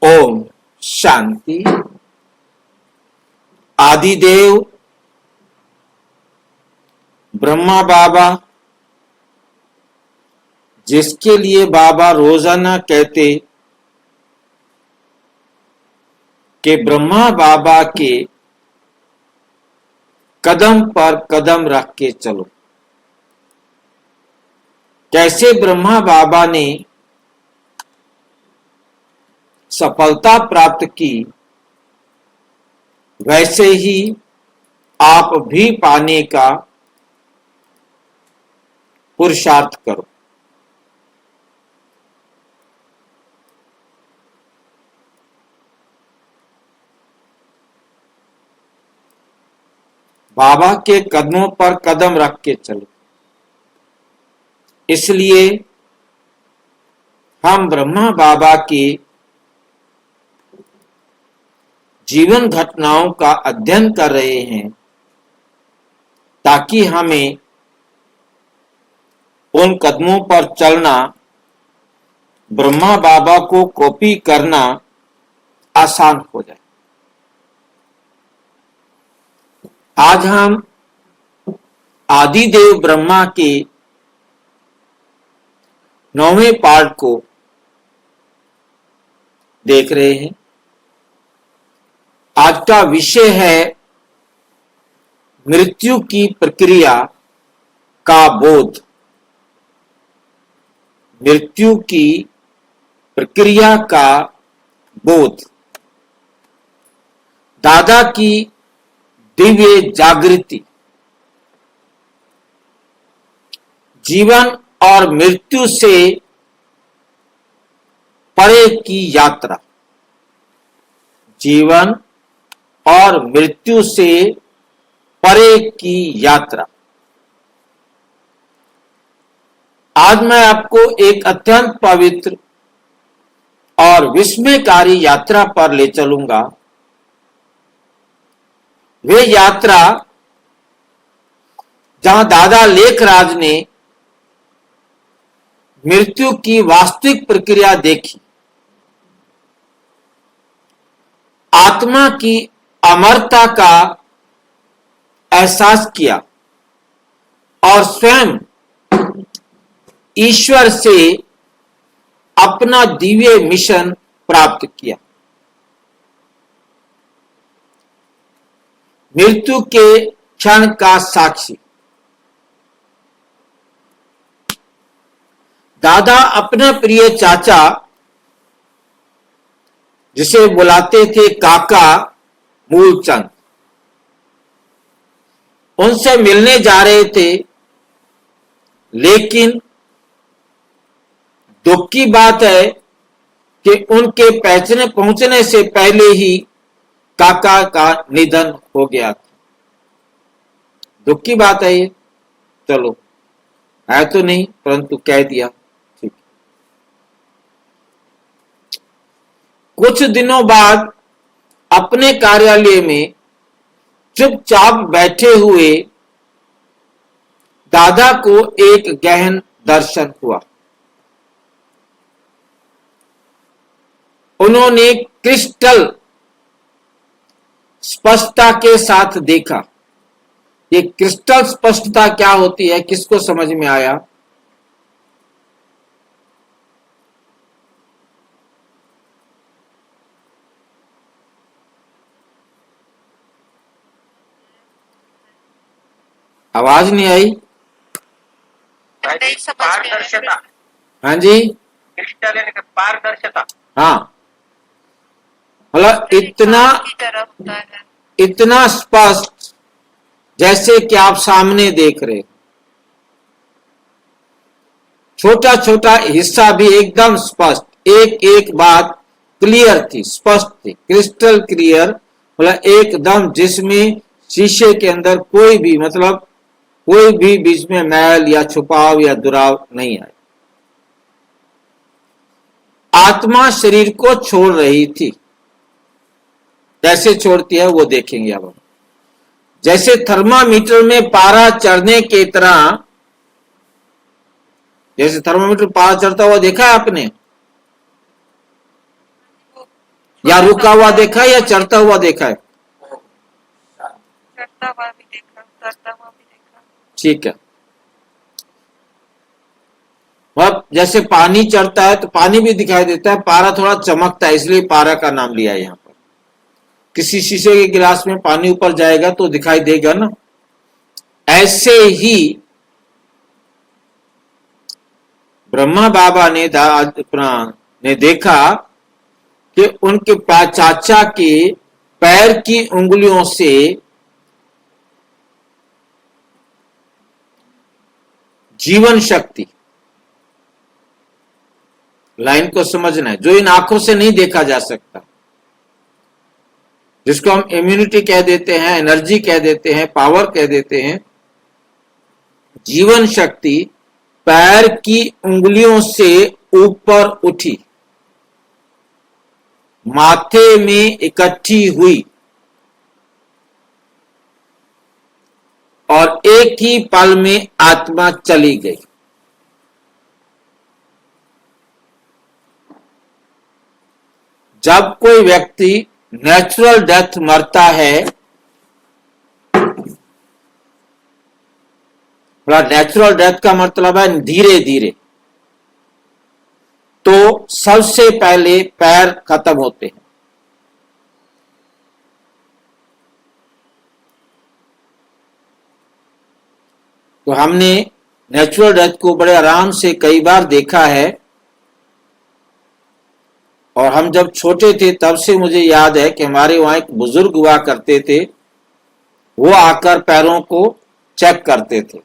ओम शांति। आदिदेव ब्रह्मा बाबा, जिसके लिए बाबा रोजाना कहते कि ब्रह्मा बाबा के कदम पर कदम रख के चलो। कैसे ब्रह्मा बाबा ने सफलता प्राप्त की, वैसे ही आप भी पाने का पुरुषार्थ करो। बाबा के कदमों पर कदम रख के चलो। इसलिए हम ब्रह्मा बाबा के जीवन घटनाओं का अध्ययन कर रहे हैं, ताकि हमें उन कदमों पर चलना, ब्रह्मा बाबा को कॉपी करना आसान हो जाए। आज हम आदिदेव ब्रह्मा के 9वें पार्ट को देख रहे हैं। आज का विषय है मृत्यु की प्रक्रिया का बोध। मृत्यु की प्रक्रिया का बोध। दादा की दिव्य जागृति। जीवन और मृत्यु से परे की यात्रा। जीवन और मृत्यु से परे की यात्रा। आज मैं आपको एक अत्यंत पवित्र और विस्मयकारी यात्रा पर ले चलूंगा। वे यात्रा जहां दादा लेखराज ने मृत्यु की वास्तविक प्रक्रिया देखी, आत्मा की अमरता का एहसास किया और स्वयं ईश्वर से अपना दिव्य मिशन प्राप्त किया। मृत्यु के क्षण का साक्षी। दादा अपना प्रिय चाचा, जिसे बुलाते थे काका मूलचंद, उनसे मिलने जा रहे थे, लेकिन दुख की बात है कि उनके पहुंचने से पहले ही काका का निधन हो गया था। दुख की बात है ये। चलो, है तो नहीं, परंतु कह दिया। ठीक। कुछ दिनों बाद अपने कार्यालय में चुपचाप बैठे हुए दादा को एक गहन दर्शन हुआ। उन्होंने क्रिस्टल स्पष्टता के साथ देखा। ये क्रिस्टल स्पष्टता क्या होती है, किसको समझ में आया? आवाज नहीं आई? पारदर्शिता। हाँ जी, क्रिस्टल यानी पारदर्शिता। हाँ, मतलब इतना स्पष्ट जैसे कि आप सामने देख रहे। छोटा छोटा हिस्सा भी एकदम स्पष्ट, एक एक बात क्लियर थी, स्पष्ट थी, क्रिस्टल क्लियर, मतलब एकदम, जिसमें शीशे के अंदर कोई भी, मतलब कोई भी बीच में मैल या छुपाव या दुराव नहीं आया। आत्मा शरीर को छोड़ रही थी। कैसे छोड़ती है वो देखेंगे अब हम। जैसे थर्मामीटर में पारा चढ़ने की तरह, जैसे थर्मामीटर पारा चढ़ता हुआ देखा है आपने? या रुका हुआ देखा है या चढ़ता हुआ देखा है? चढ़ता हुआ भी देखा, उतरता हुआ भी देखा। ठीक है। अब जैसे पानी चढ़ता है तो पानी भी दिखाई देता है, पारा थोड़ा चमकता है इसलिए पारा का नाम लिया है यहाँ पर। किसी शीशे के गिलास में पानी ऊपर जाएगा तो दिखाई देगा ना। ऐसे ही ब्रह्मा बाबा ने देखा कि उनके चाचा के पैर की उंगलियों से जीवन शक्ति, लाइन को समझना है, जो इन आंखों से नहीं देखा जा सकता, जिसको हम इम्यूनिटी कह देते हैं, एनर्जी कह देते हैं, पावर कह देते हैं, जीवन शक्ति पैर की उंगलियों से ऊपर उठी, माथे में इकट्ठी हुई और एक ही पल में आत्मा चली गई। जब कोई व्यक्ति नेचुरल डेथ मरता है, नेचुरल डेथ का मतलब है धीरे धीरे, तो सबसे पहले पैर खत्म होते हैं। तो हमने नेचुरल डेथ को बड़े आराम से कई बार देखा है, और हम जब छोटे थे तब से मुझे याद है कि हमारे वहां एक बुजुर्ग हुआ करते थे, वो आकर पैरों को चेक करते थे,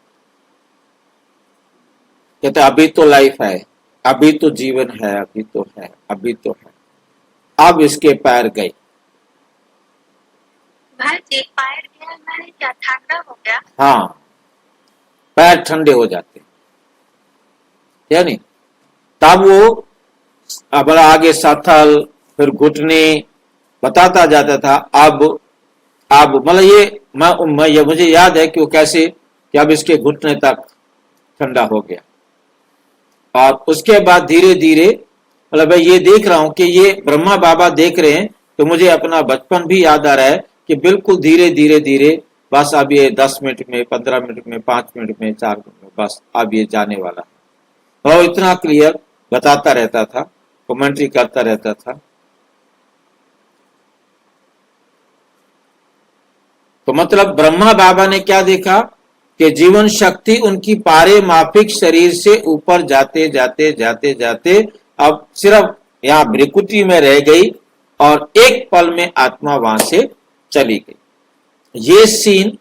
कहते अभी तो लाइफ है, अभी तो जीवन है, अभी तो है, अभी तो है। अब इसके पैर गए। भाई जी पैर गया मैंने क्या ठंडा हो गया? हाँ, पैर ठंडे हो जाते, यानी तब वो अब आगे सथल, फिर घुटने बताता जाता था। अब मतलब ये मुझे याद है कि वो कैसे कि अब इसके घुटने तक ठंडा हो गया, और उसके बाद धीरे धीरे मतलब मैं ये देख रहा हूं कि ये ब्रह्मा बाबा देख रहे हैं, तो मुझे अपना बचपन भी याद आ रहा है कि बिल्कुल धीरे धीरे धीरे बस अब ये 10 मिनट में, 15 मिनट में, 5 मिनट में, 4 मिनट में, बस अब ये जाने वाला है। और इतना क्लियर बताता रहता था, कमेंट्री करता रहता था। तो मतलब ब्रह्मा बाबा ने क्या देखा कि जीवन शक्ति उनकी पारे माफिक शरीर से ऊपर जाते जाते जाते जाते अब सिर्फ यहां भ्रिकुटी में रह गई, और एक पल में आत्मा वहां से चली गई। ये सीन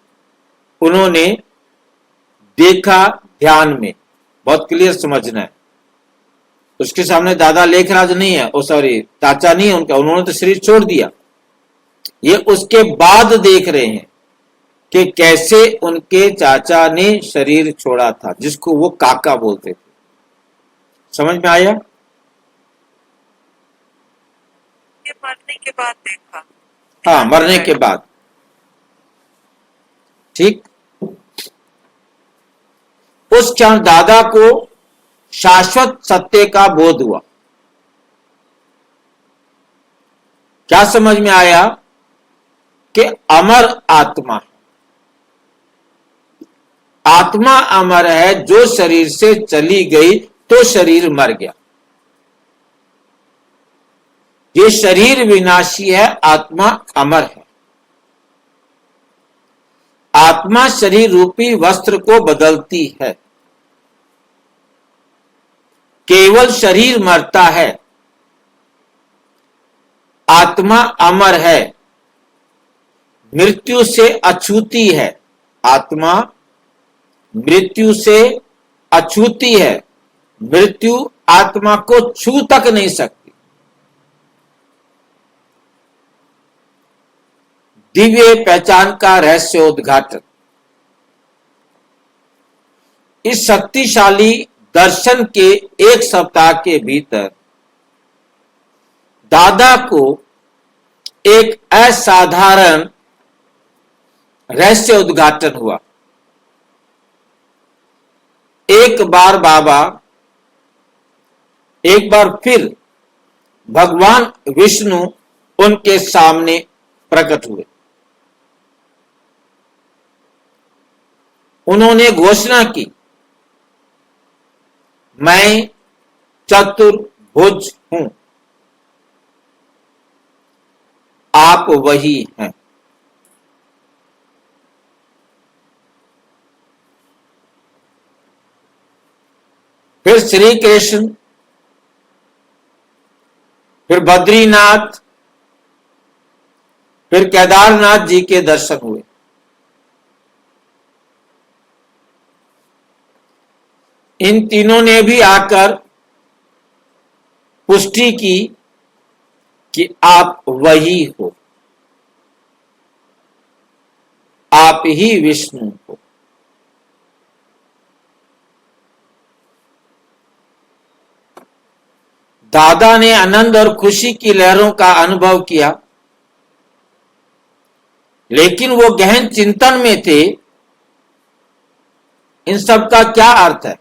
उन्होंने देखा ध्यान में, बहुत क्लियर समझना है। उसके सामने दादा लेखराज नहीं है, ओ सॉरी चाचा नहीं है उनका, उन्होंने तो शरीर छोड़ दिया। ये उसके बाद देख रहे हैं कि कैसे उनके चाचा ने शरीर छोड़ा था, जिसको वो काका बोलते थे। समझ में आया? ये मरने के बाद देखा। हाँ, मरने के बाद। ठीक। उस क्षण दादा को शाश्वत सत्य का बोध हुआ। क्या समझ में आया कि अमर आत्मा है, आत्मा अमर है। जो शरीर से चली गई तो शरीर मर गया। ये शरीर विनाशी है, आत्मा अमर है। आत्मा शरीर रूपी वस्त्र को बदलती है, केवल शरीर मरता है, आत्मा अमर है, मृत्यु से अछूती है। आत्मा मृत्यु से अछूती है, मृत्यु आत्मा को छू तक नहीं सकती। दिव्य पहचान का रहस्य उद्घाटन। इस शक्तिशाली दर्शन के एक सप्ताह के भीतर दादा को एक असाधारण रहस्य उद्घाटन हुआ। एक बार फिर भगवान विष्णु उनके सामने प्रकट हुए। उन्होंने घोषणा की, मैं चतुर्भुज हूं, आप वही हैं। फिर श्री कृष्ण, फिर बद्रीनाथ, फिर केदारनाथ जी के दर्शन हुए। इन तीनों ने भी आकर पुष्टि की कि आप वही हो, आप ही विष्णु हो। दादा ने आनंद और खुशी की लहरों का अनुभव किया, लेकिन वो गहन चिंतन में थे, इन सब का क्या अर्थ है।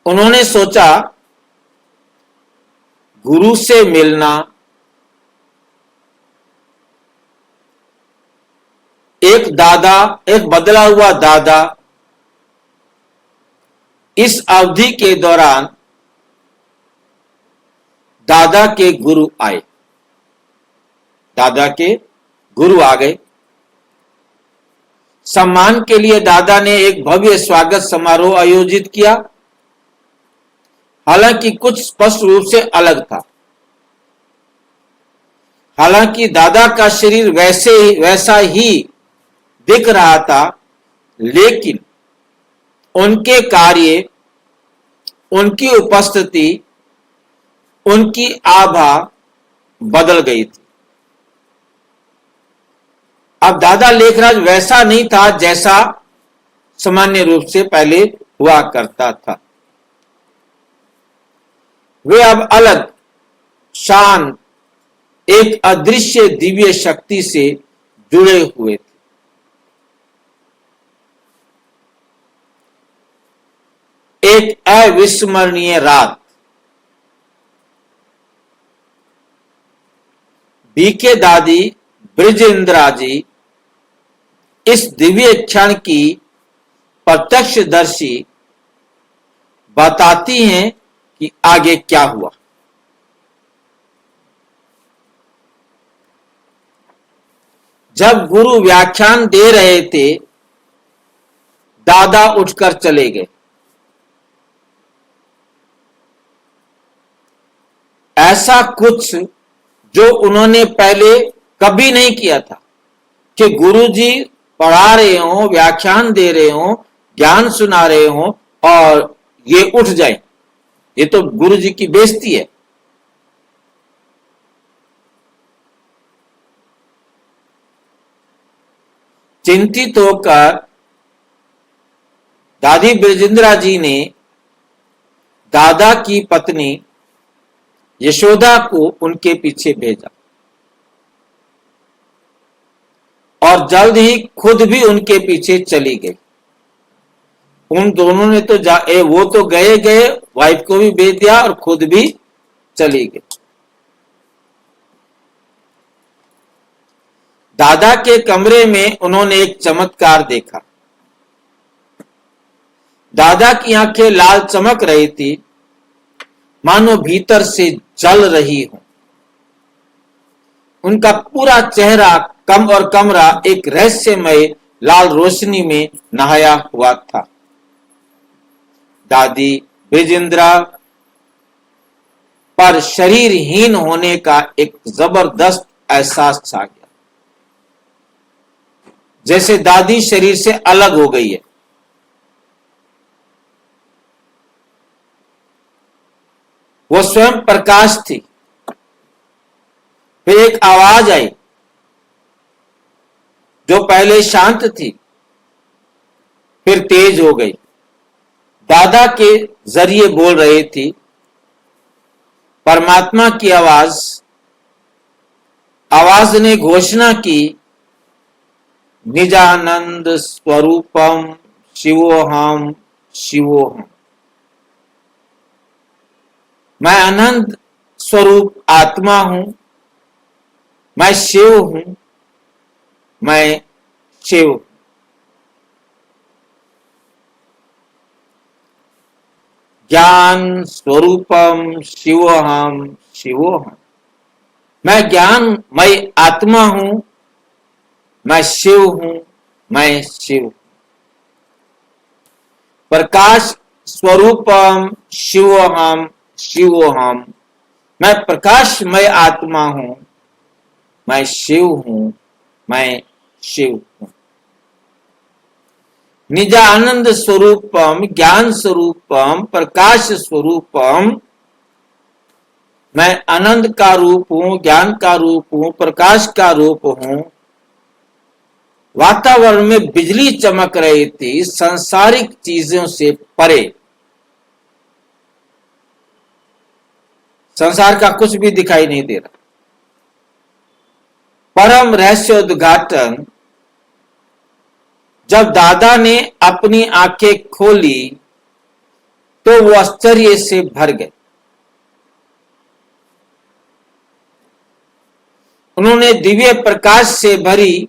उन्होंने सोचा, गुरु से मिलना, एक दादा, एक बदला हुआ दादा, इस अवधि के दौरान दादा के गुरु आए, दादा के गुरु आ गए। सम्मान के लिए दादा ने एक भव्य स्वागत समारोह आयोजित किया, हालांकि कुछ स्पष्ट रूप से अलग था। हालांकि दादा का शरीर वैसा ही दिख रहा था, लेकिन उनके कार्य, उनकी उपस्थिति, उनकी आभा बदल गई थी। अब दादा लेखराज वैसा नहीं था जैसा सामान्य रूप से पहले हुआ करता था। वे अब अलग, शांत, एक अदृश्य दिव्य शक्ति से जुड़े हुए थे। एक अविस्मरणीय रात। बीके दादी ब्रिजेंद्रा जी इस दिव्य क्षण की प्रत्यक्षदर्शी बताती हैं कि आगे क्या हुआ। जब गुरु व्याख्यान दे रहे थे, दादा उठकर चले गए। ऐसा कुछ जो उन्होंने पहले कभी नहीं किया था कि गुरुजी पढ़ा रहे हों, व्याख्यान दे रहे हों, ज्ञान सुना रहे हों और ये उठ जाए। ये तो गुरुजी की बेइज्जती है। चिंतित होकर दादी ब्रजेंद्रा जी ने दादा की पत्नी यशोदा को उनके पीछे भेजा और जल्द ही खुद भी उनके पीछे चली गई। उन दोनों ने तो वो तो गए, वाइफ को भी भेज दिया और खुद भी चली गई। दादा के कमरे में उन्होंने एक चमत्कार देखा। दादा की आंखें लाल चमक रही थी, मानो भीतर से जल रही हो। उनका पूरा चेहरा कम और कमरा एक रहस्यमय लाल रोशनी में नहाया हुआ था। दादी ब्रिजेंद्रा पर शरीरहीन होने का एक जबरदस्त एहसास छा गया, जैसे दादी शरीर से अलग हो गई है। वो स्वयं प्रकाश थी। फिर एक आवाज आई जो पहले शांत थी, फिर तेज हो गई। दादा के जरिए बोल रही थी, परमात्मा की आवाज। आवाज ने घोषणा की, निजानंद स्वरूपम शिवोहम शिवोहम। मैं आनंद स्वरूप आत्मा हूं, मैं शिव हूं, मैं शिव हूं। ज्ञान स्वरूपम शिवोहम शिवोहम, मैं ज्ञानमय आत्मा हूं, मैं शिव हूं, मैं शिव हूं। प्रकाश स्वरूपम शिवोहम शिवोहम, मैं प्रकाशमय आत्मा हूं, मैं शिव हूं, मैं शिव हूं। निजानंद स्वरूपम ज्ञान स्वरूपम प्रकाश स्वरूपम, मैं आनंद का रूप हूं, ज्ञान का रूप हूं, प्रकाश का रूप हूं। वातावरण में बिजली चमक रही थी, सांसारिक चीजों से परे, संसार का कुछ भी दिखाई नहीं दे रहा। परम रहस्य उद्घाटन, जब दादा ने अपनी आंखें खोली तो वो आश्चर्य से भर गए। उन्होंने दिव्य प्रकाश से भरी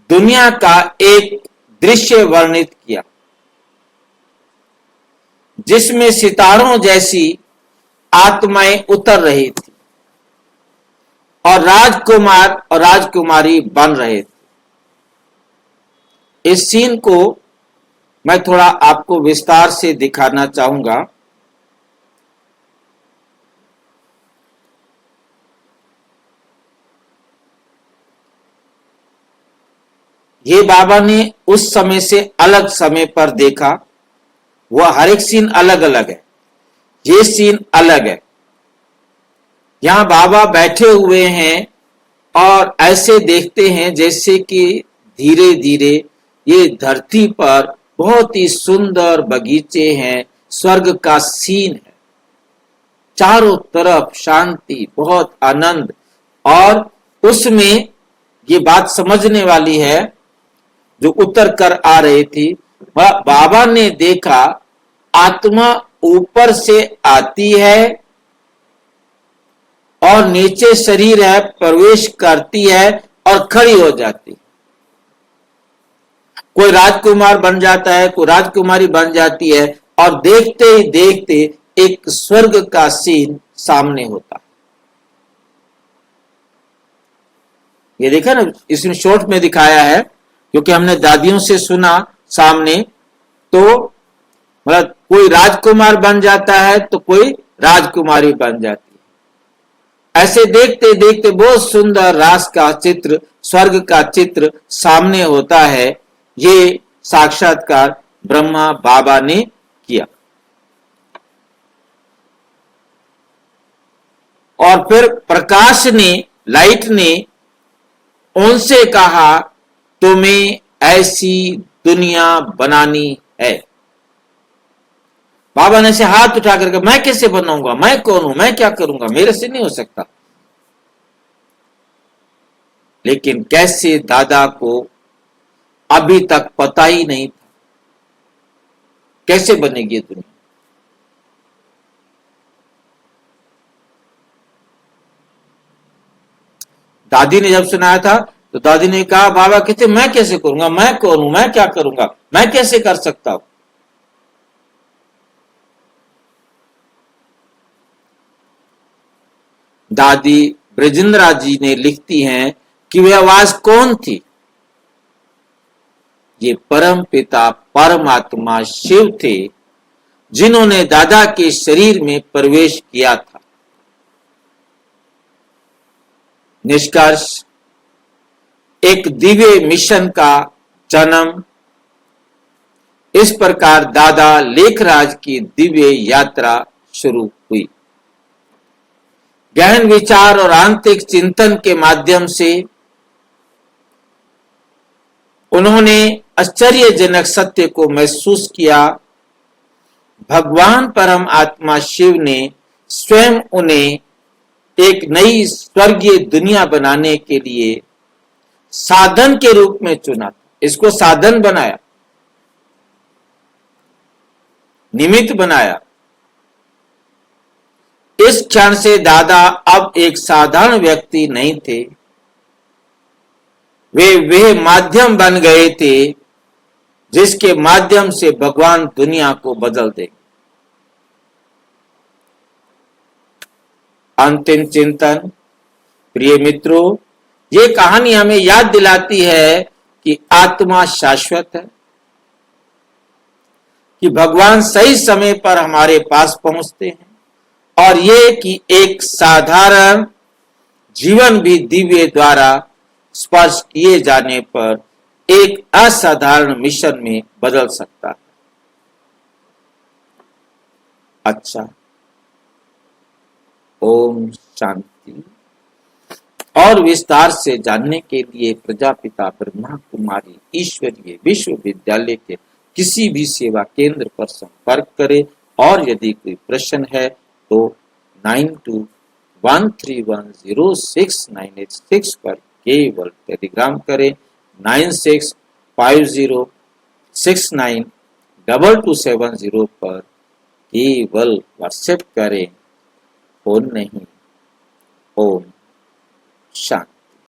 दुनिया का एक दृश्य वर्णित किया, जिसमें सितारों जैसी आत्माएं उतर रही थी और राजकुमार और राजकुमारी बन रहे थे। इस सीन को मैं थोड़ा आपको विस्तार से दिखाना चाहूंगा। ये बाबा ने उस समय से अलग समय पर देखा, वह हर एक सीन अलग अलग है, ये सीन अलग है। यहां बाबा बैठे हुए हैं और ऐसे देखते हैं जैसे कि धीरे धीरे ये धरती पर बहुत ही सुंदर बगीचे हैं, स्वर्ग का सीन है, चारों तरफ शांति, बहुत आनंद। और उसमें ये बात समझने वाली है जो उतर कर आ रही थी, वह बाबा ने देखा आत्मा ऊपर से आती है और नीचे शरीर है, प्रवेश करती है और खड़ी हो जाती है। कोई राजकुमार बन जाता है, कोई राजकुमारी बन जाती है और देखते ही देखते एक स्वर्ग का सीन सामने होता है। ये देखा ना, इसमें शॉर्ट में दिखाया है, क्योंकि हमने दादियों से सुना सामने, तो मतलब कोई राजकुमार बन जाता है तो कोई राजकुमारी बन जाती है। ऐसे देखते देखते बहुत सुंदर रास का चित्र, स्वर्ग का चित्र सामने होता है। ये साक्षात्कार ब्रह्मा बाबा ने किया। और फिर प्रकाश ने, लाइट ने उनसे कहा, तुम्हें ऐसी दुनिया बनानी है। बाबा ने से हाथ उठा करके, मैं कैसे बनाऊंगा, मैं कौन हूं, मैं क्या करूंगा, मेरे से नहीं हो सकता। लेकिन कैसे दादा को अभी तक पता ही नहीं था कैसे बनेगी दुनिया। दादी ने जब सुनाया था तो दादी ने कहा, बाबा कहते मैं कैसे करूंगा, मैं कौन हूं, मैं क्या करूंगा, मैं कैसे कर सकता हूं। दादी ब्रजेंद्रा जी ने लिखती हैं कि वह आवाज कौन थी। ये परम पिता परमात्मा शिव थे, जिन्होंने दादा के शरीर में प्रवेश किया था। निष्कर्ष, एक दिव्य मिशन का जन्म। इस प्रकार दादा लेखराज की दिव्य यात्रा शुरू हुई। गहन विचार और आंतरिक चिंतन के माध्यम से उन्होंने आश्चर्यजनक सत्य को महसूस किया। भगवान परम आत्मा शिव ने स्वयं उन्हें एक नई स्वर्गीय दुनिया बनाने के लिए साधन के रूप में चुना। इसको साधन बनाया, निमित्त बनाया। इस क्षण से दादा अब एक साधारण व्यक्ति नहीं थे, वे माध्यम बन गए थे जिसके माध्यम से भगवान दुनिया को बदल देंगे। अंतिम चिंतन। प्रिय मित्रों, ये कहानी हमें याद दिलाती है कि आत्मा शाश्वत है, कि भगवान सही समय पर हमारे पास पहुंचते हैं, और ये कि एक साधारण जीवन भी दिव्य द्वारा स्पर्श किए जाने पर एक असाधारण मिशन में बदल सकता है। अच्छा, ओम शांति। और विस्तार से जानने के लिए प्रजापिता ब्रह्मा कुमारी ईश्वरीय विश्वविद्यालय के किसी भी सेवा केंद्र पर संपर्क करें, और यदि कोई प्रश्न है तो 9213106986 पर केवल टेलीग्राम करें। 9650692270 पर केवल व्हाट्सएप करें, फोन नहीं। ओम शांति।